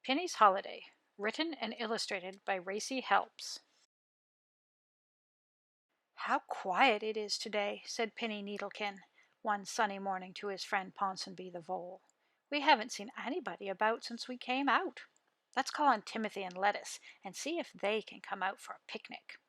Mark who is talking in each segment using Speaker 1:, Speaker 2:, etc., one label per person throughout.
Speaker 1: Pinny's Holiday, written and illustrated by Racy Helps. "How quiet it is today," said Pinny Needlekin one sunny morning to his friend Ponsonby the Vole. "We haven't seen anybody about since we came out. Let's call on Timothy and Lettuce and see if they can come out for a picnic."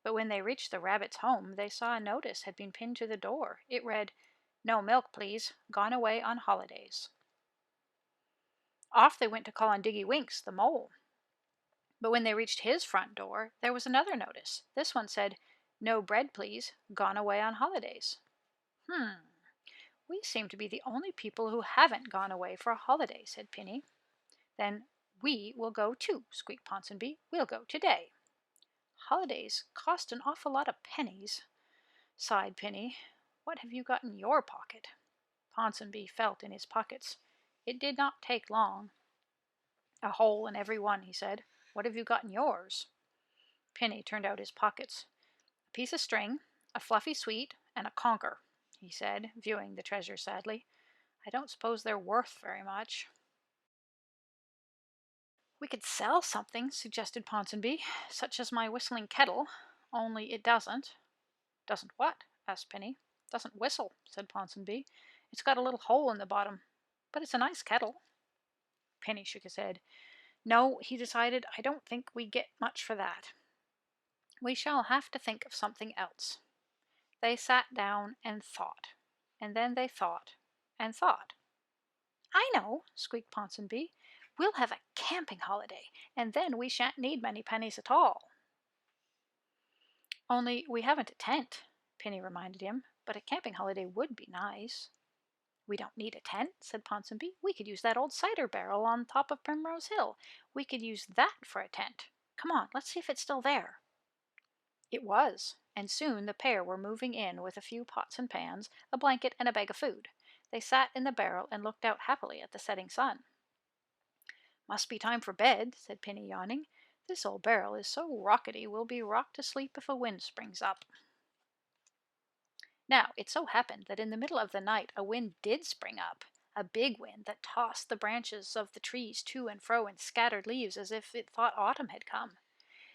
Speaker 1: But when they reached the rabbit's home, they saw a notice had been pinned to the door. It read, "No milk, please. Gone away on holidays." Off they went to call on Diggy Winks, the mole. But when they reached his front door, there was another notice. This one said, "No bread, please. Gone away on holidays." "We seem to be the only people who haven't gone away for a holiday," said Pinny. "Then we will go too," squeaked Ponsonby. "We'll go today." "Holidays cost an awful lot of pennies," sighed Pinny. "What have you got in your pocket?" Ponsonby felt in his pockets. It did not take long. "A hole in every one," he said. "What have you got in yours?" Pinny turned out his pockets. "A piece of string, a fluffy sweet, and a conker," he said, viewing the treasure sadly. "I don't suppose they're worth very much." "We could sell something," suggested Ponsonby, "such as my whistling kettle, only it doesn't." "Doesn't what?" asked Pinny. "Doesn't whistle," said Ponsonby. "It's got a little hole in the bottom, but it's a nice kettle." Pinny shook his head. "No," he decided, "I don't think we get much for that. We shall have to think of something else." They sat down and thought, and then they thought and thought. "I know," squeaked Ponsonby. "We'll have a camping holiday, and then we shan't need many pennies at all." "Only we haven't a tent," Pinny reminded him, "but a camping holiday would be nice." "We don't need a tent," said Ponsonby. "We could use that old cider barrel on top of Primrose Hill. We could use that for a tent. Come on, let's see if it's still there." It was, and soon the pair were moving in with a few pots and pans, a blanket, and a bag of food. They sat in the barrel and looked out happily at the setting sun. "Must be time for bed," said Pinny, yawning. "This old barrel is so rockety we'll be rocked to sleep if a wind springs up." Now, it so happened that in the middle of the night a wind did spring up, a big wind that tossed the branches of the trees to and fro and scattered leaves as if it thought autumn had come.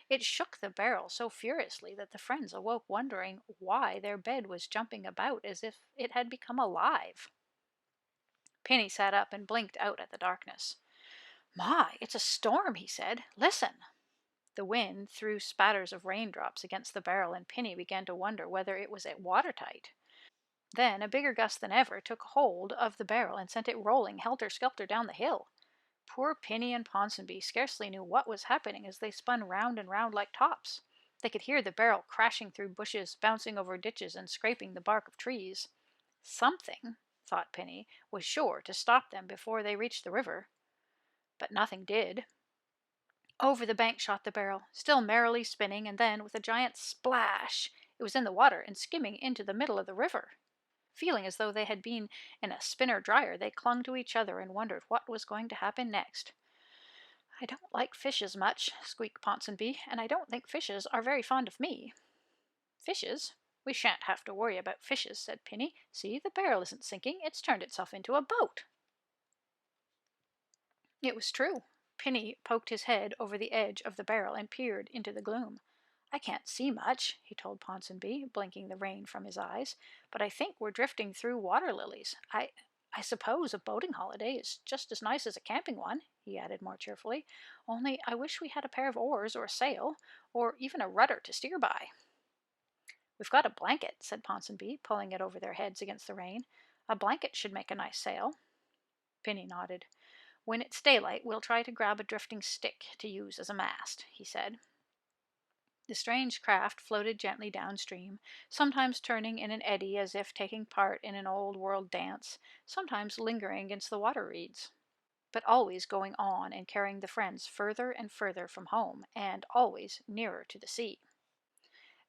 Speaker 1: It shook the barrel so furiously that the friends awoke wondering why their bed was jumping about as if it had become alive. Pinny sat up and blinked out at the darkness. "My, it's a storm," he said. "Listen." The wind threw spatters of raindrops against the barrel, and Pinny began to wonder whether it was watertight. Then a bigger gust than ever took hold of the barrel and sent it rolling helter-skelter down the hill. Poor Pinny and Ponsonby scarcely knew what was happening as they spun round and round like tops. They could hear the barrel crashing through bushes, bouncing over ditches, and scraping the bark of trees. Something, thought Pinny, was sure to stop them before they reached the river. But nothing did. Over the bank shot the barrel, still merrily spinning, and then, with a giant splash, it was in the water and skimming into the middle of the river. Feeling as though they had been in a spinner-dryer, they clung to each other and wondered what was going to happen next. "I don't like fishes much," squeaked Ponsonby, "and I don't think fishes are very fond of me." "Fishes? We shan't have to worry about fishes," said Pinny. "See, the barrel isn't sinking. It's turned itself into a boat." It was true. Pinny poked his head over the edge of the barrel and peered into the gloom. "I can't see much," he told Ponsonby, blinking the rain from his eyes, "but I think we're drifting through water lilies. I suppose a boating holiday is just as nice as a camping one," he added more cheerfully, "only I wish we had a pair of oars or a sail, or even a rudder to steer by." "We've got a blanket," said Ponsonby, pulling it over their heads against the rain. "A blanket should make a nice sail." Pinny nodded. "When it's daylight, we'll try to grab a drifting stick to use as a mast," he said. The strange craft floated gently downstream, sometimes turning in an eddy as if taking part in an old-world dance, sometimes lingering against the water reeds, but always going on and carrying the friends further and further from home, and always nearer to the sea.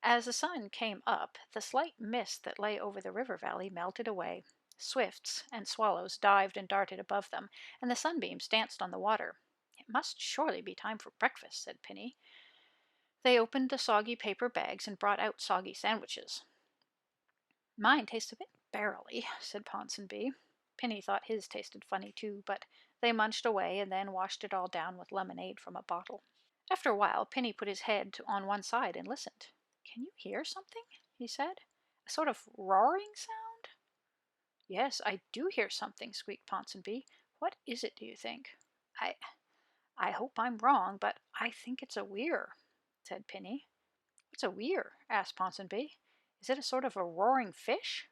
Speaker 1: As the sun came up, the slight mist that lay over the river valley melted away. Swifts and swallows dived and darted above them, and the sunbeams danced on the water. "It must surely be time for breakfast," said Pinny. They opened the soggy paper bags and brought out soggy sandwiches. "Mine tastes a bit barrely," said Ponsonby. Pinny thought his tasted funny too, but They munched away and then washed it all down with lemonade from a bottle. After a while, Pinny put his head on one side and listened. "Can you hear something?" he said. "A sort of roaring sound?" "Yes, I do hear something," squeaked Ponsonby. "What is it, do you think?" I hope I'm wrong, but I think it's a weir," said Pinny. "What's a weir?" asked Ponsonby. "Is it a sort of a roaring fish?"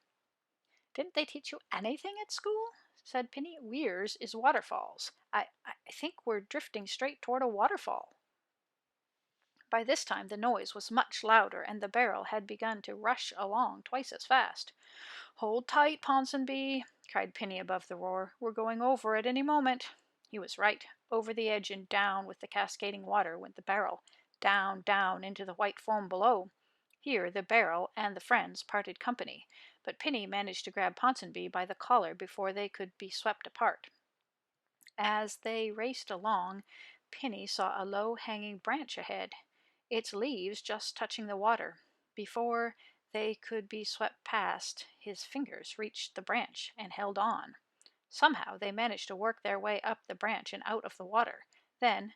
Speaker 1: "Didn't they teach you anything at school?" said Pinny. "Weirs is waterfalls. I think we're drifting straight toward a waterfall." By this time the noise was much louder, and the barrel had begun to rush along twice as fast. "Hold tight, Ponsonby!" cried Pinny above the roar. "We're going over at any moment." He was right. Over the edge and down with the cascading water went the barrel, down, down into the white foam below. Here the barrel and the friends parted company, but Pinny managed to grab Ponsonby by the collar before they could be swept apart. As they raced along, Pinny saw a low-hanging branch ahead, its leaves just touching the water. Before they could be swept past, his fingers reached the branch and held on. Somehow they managed to work their way up the branch and out of the water. Then,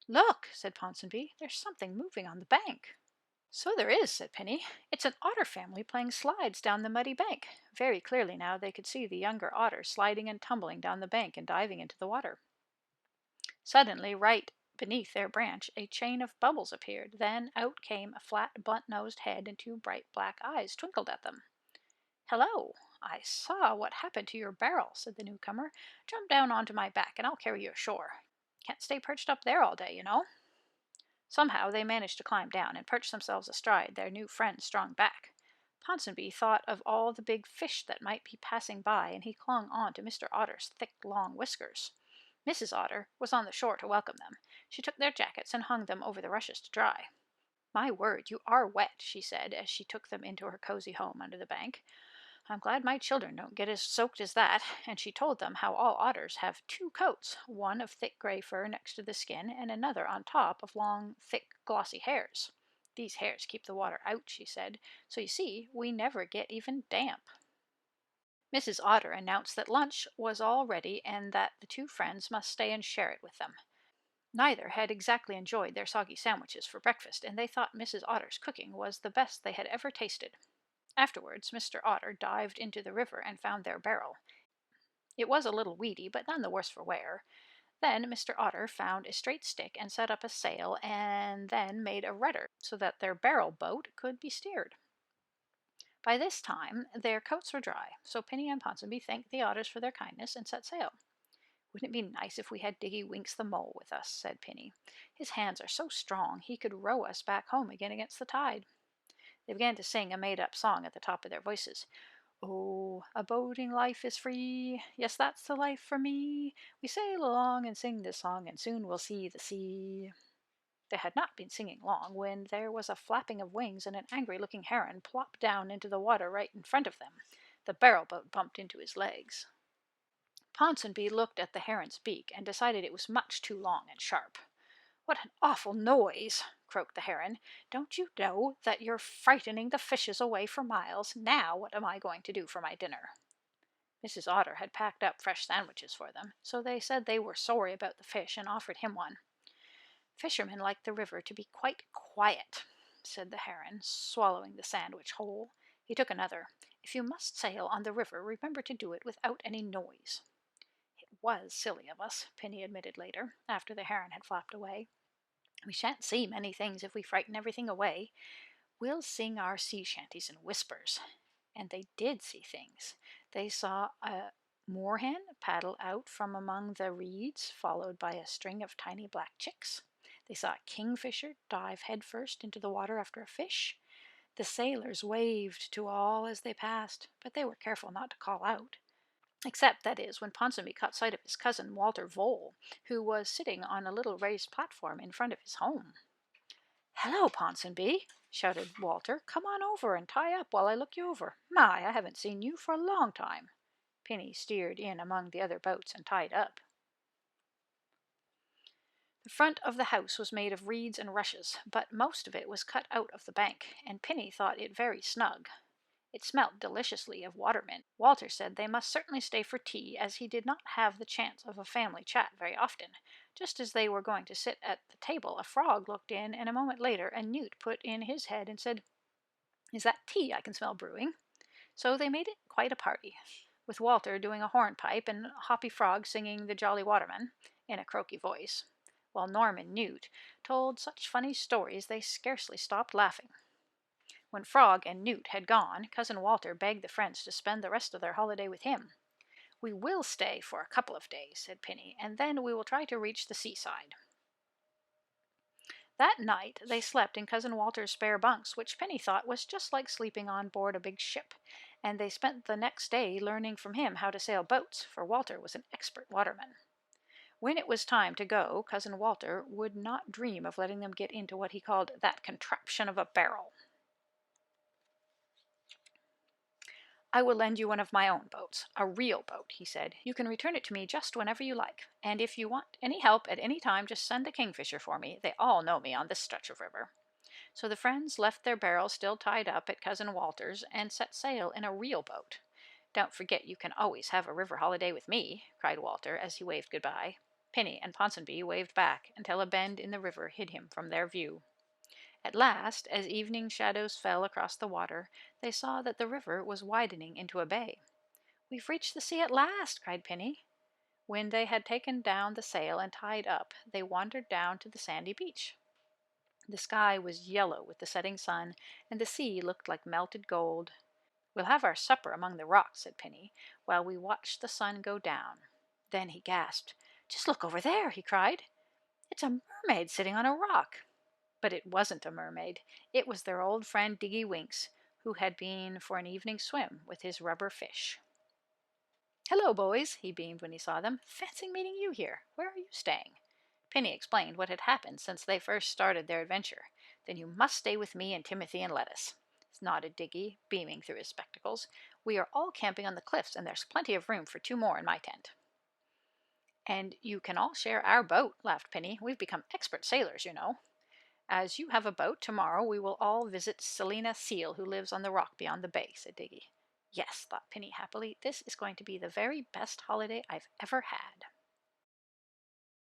Speaker 1: "Look!" said Ponsonby. "There's something moving on the bank." "So there is," said Pinny. "It's an otter family playing slides down the muddy bank." Very clearly now they could see the younger otter sliding and tumbling down the bank and diving into the water. Suddenly, right beneath their branch, a chain of bubbles appeared. Then out came a flat, blunt-nosed head, and two bright black eyes twinkled at them. "Hello! I saw what happened to your barrel," said the newcomer. "Jump down onto my back, and I'll carry you ashore. Can't stay perched up there all day, you know." Somehow they managed to climb down and perch themselves astride their new friend's strong back. Ponsonby thought of all the big fish that might be passing by, and he clung on to Mr. Otter's thick, long whiskers. Mrs. Otter was on the shore to welcome them. She took their jackets and hung them over the rushes to dry. "My word, you are wet," she said as she took them into her cozy home under the bank. "I'm glad my children don't get as soaked as that," and she told them how all otters have two coats, one of thick gray fur next to the skin, and another on top of long, thick, glossy hairs. "These hairs keep the water out," she said, "so you see we never get even damp." Mrs. Otter announced that lunch was all ready and that the two friends must stay and share it with them. Neither had exactly enjoyed their soggy sandwiches for breakfast, and they thought Mrs. Otter's cooking was the best they had ever tasted. Afterwards, Mr. Otter dived into the river and found their barrel. It was a little weedy, but none the worse for wear. Then Mr. Otter found a straight stick and set up a sail, and then made a rudder so that their barrel boat could be steered. By this time their coats were dry, so Pinny and Ponsonby thanked the otters for their kindness and set sail. "Wouldn't it be nice if we had Diggy Winks the Mole with us?" said Pinny. "His hands are so strong he could row us back home again against the tide." They began to sing a made-up song at the top of their voices. "Oh, a boating life is free. Yes, that's the life for me. We sail along and sing this song, and soon we'll see the sea." They had not been singing long when there was a flapping of wings, and an angry-looking heron plopped down into the water right in front of them. The barrel-boat bumped into his legs. Ponsonby looked at the heron's beak and decided it was much too long and sharp. "What an awful noise!" croaked the heron. "Don't you know that you're frightening the fishes away for miles? Now what am I going to do for my dinner?" Mrs. Otter had packed up fresh sandwiches for them, so they said they were sorry about the fish and offered him one. "Fishermen like the river to be quite quiet," said the heron, swallowing the sandwich whole. He took another. "If you must sail on the river, remember to do it without any noise." "It was silly of us," Pinny admitted later, after the heron had flapped away. "We shan't see many things if we frighten everything away. We'll sing our sea shanties in whispers." And they did see things. They saw a moorhen paddle out from among the reeds, followed by a string of tiny black chicks. They saw a kingfisher dive headfirst into the water after a fish. The sailors waved to all as they passed, but they were careful not to call out. Except, that is, when Ponsonby caught sight of his cousin Walter Vole, who was sitting on a little raised platform in front of his home. "Hello, Ponsonby!" shouted Walter. "Come on over and tie up while I look you over. My, I haven't seen you for a long time." Pinny steered in among the other boats and tied up. The front of the house was made of reeds and rushes, but most of it was cut out of the bank, and Pinny thought it very snug. It smelt deliciously of watermint. Walter said they must certainly stay for tea, as he did not have the chance of a family chat very often. Just as they were going to sit at the table, a frog looked in, and a moment later a newt put in his head and said, "Is that tea I can smell brewing?" So they made it quite a party, with Walter doing a hornpipe and Hoppy Frog singing "The Jolly Waterman" in a croaky voice, while Norm and Newt told such funny stories they scarcely stopped laughing. When Frog and Newt had gone, Cousin Walter begged the friends to spend the rest of their holiday with him. "We will stay for a couple of days," said Pinny, "and then we will try to reach the seaside." That night they slept in Cousin Walter's spare bunks, which Penny thought was just like sleeping on board a big ship, and they spent the next day learning from him how to sail boats, for Walter was an expert waterman. When it was time to go, Cousin Walter would not dream of letting them get into what he called "that contraption of a barrel." "I will lend you one of my own boats, a real boat," he said. "You can return it to me just whenever you like, and if you want any help at any time, just send a kingfisher for me. They all know me on this stretch of river." So the friends left their barrels still tied up at Cousin Walter's and set sail in a real boat. "Don't forget you can always have a river holiday with me," cried Walter as he waved goodbye. Pinny and Ponsonby waved back until a bend in the river hid him from their view. At last, as evening shadows fell across the water, they saw that the river was widening into a bay. "We've reached the sea at last!" cried Pinny. When they had taken down the sail and tied up, they wandered down to the sandy beach. The sky was yellow with the setting sun, and the sea looked like melted gold. "We'll have our supper among the rocks," said Pinny, while we watched the sun go down. Then he gasped. "Just look over there!" he cried. "It's a mermaid sitting on a rock." But it wasn't a mermaid. It was their old friend Diggy Winks, who had been for an evening swim with his rubber fish. "Hello, boys," he beamed when he saw them. "Fancy meeting you here. Where are you staying?" Penny explained what had happened since they first started their adventure. "Then you must stay with me and Timothy and Lettuce," nodded Diggy, beaming through his spectacles. "We are all camping on the cliffs, and there's plenty of room for 2 more in my tent." "And you can all share our boat," laughed Penny. "We've become expert sailors, you know." "As you have a boat, tomorrow we will all visit Selina Seal, who lives on the rock beyond the bay," said Diggy. "Yes," thought Penny happily, "this is going to be the very best holiday I've ever had."